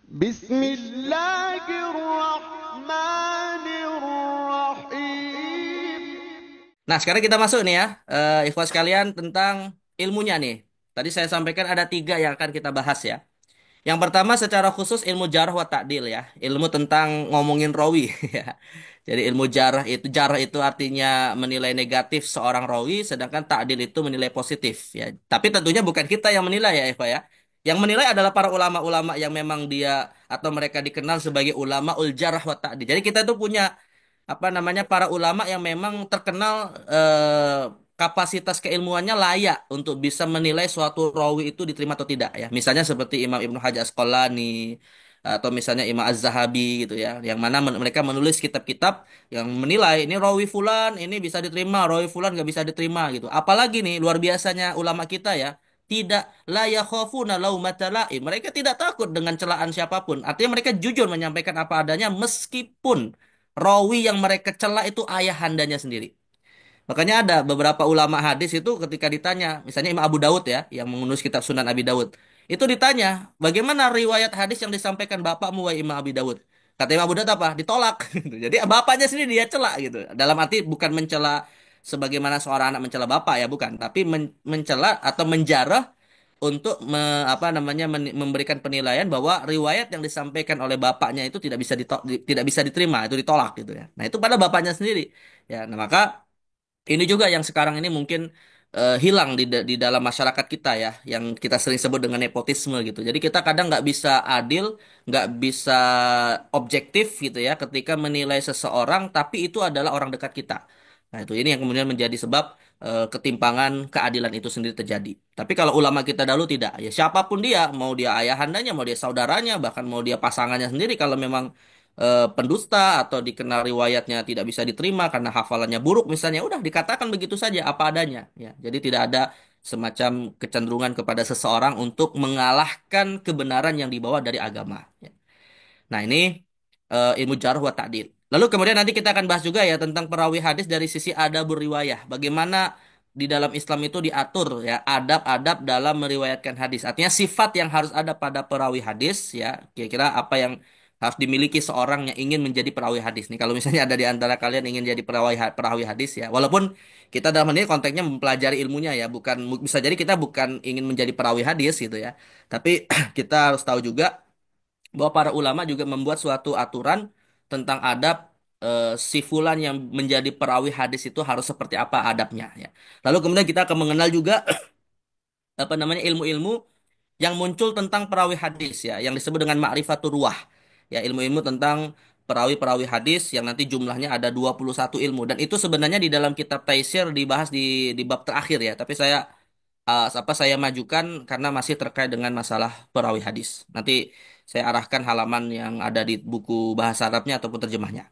بسم الله الرحمن الرحيم. Nah, sekarang kita masuk nih ya, ikhwas sekalian tentang ilmunya nih. Tadi saya sampaikan ada tiga yang akan kita bahas ya. Yang pertama secara khusus ilmu jarh wa ta'dil ya, ilmu tentang ngomongin rawi ya. Jadi ilmu jarh itu artinya menilai negatif seorang rawi, sedangkan ta'dil itu menilai positif ya. Tapi tentunya bukan kita yang menilai ya Eva ya. Yang menilai adalah para ulama-ulama yang memang dia atau mereka dikenal sebagai ulama ul jarh wa ta'dil. Jadi kita tuh punya apa namanya para ulama yang memang terkenal kapasitas keilmuannya layak untuk bisa menilai suatu rawi itu diterima atau tidak ya. Misalnya seperti Imam Ibnu Hajar Asqalani atau misalnya Imam Az-Zahabi gitu ya, yang mana mereka menulis kitab-kitab yang menilai ini rawi fulan ini bisa diterima, rawi fulan nggak bisa diterima gitu. Apalagi nih luar biasanya ulama kita ya, tidak la yakhafuna laumata laim. Mereka tidak takut dengan celaan siapapun. Artinya mereka jujur menyampaikan apa adanya meskipun rawi yang mereka cela itu ayahandanya sendiri. Makanya ada beberapa ulama hadis itu ketika ditanya, misalnya Imam Abu Daud ya, yang menulis kitab Sunan Abi Daud, itu ditanya, bagaimana riwayat hadis yang disampaikan bapakmu wahai Imam Abi Daud? Kata Imam Abu Daud apa? Ditolak. Gitu. Jadi bapaknya sendiri dia cela gitu. Dalam arti bukan mencela sebagaimana seorang anak mencela bapak ya, bukan, tapi mencela atau menjarah untuk apa namanya memberikan penilaian bahwa riwayat yang disampaikan oleh bapaknya itu tidak bisa diterima, itu ditolak gitu ya. Nah, itu pada bapaknya sendiri. Ya, nah maka ini juga yang sekarang ini mungkin hilang di dalam masyarakat kita ya, yang kita sering sebut dengan nepotisme gitu. Jadi kita kadang nggak bisa adil, nggak bisa objektif gitu ya, ketika menilai seseorang, tapi itu adalah orang dekat kita. Nah itu ini yang kemudian menjadi sebab ketimpangan keadilan itu sendiri terjadi. Tapi kalau ulama kita dahulu tidak, ya siapapun dia, mau dia ayahandanya, mau dia saudaranya, bahkan mau dia pasangannya sendiri, kalau memang pendusta atau dikenal riwayatnya tidak bisa diterima karena hafalannya buruk misalnya, udah dikatakan begitu saja apa adanya ya. Jadi tidak ada semacam kecenderungan kepada seseorang untuk mengalahkan kebenaran yang dibawa dari agama ya. Nah, ini ilmu jarh wa ta'dil. Lalu kemudian nanti kita akan bahas juga ya tentang perawi hadis dari sisi adabur riwayah. Bagaimana di dalam Islam itu diatur ya adab-adab dalam meriwayatkan hadis. Artinya sifat yang harus ada pada perawi hadis ya. Kira-kira apa yang harus dimiliki seorang yang ingin menjadi perawi hadis nih. Kalau misalnya ada di antara kalian ingin jadi perawi hadis ya. Walaupun kita dalam hal ini konteksnya mempelajari ilmunya ya, bukan bisa jadi kita bukan ingin menjadi perawi hadis gitu ya. Tapi kita harus tahu juga bahwa para ulama juga membuat suatu aturan tentang adab si fulan yang menjadi perawi hadis itu harus seperti apa adabnya ya. Lalu kemudian kita akan mengenal juga apa namanya ilmu-ilmu yang muncul tentang perawi hadis ya, yang disebut dengan ma'rifatur ruwah. Ya, ilmu-ilmu tentang perawi-perawi hadis yang nanti jumlahnya ada 21 ilmu dan itu sebenarnya di dalam kitab Taisir dibahas di bab terakhir ya, tapi saya majukan karena masih terkait dengan masalah perawi hadis. Nanti saya arahkan halaman yang ada di buku bahasa Arabnya ataupun terjemahnya.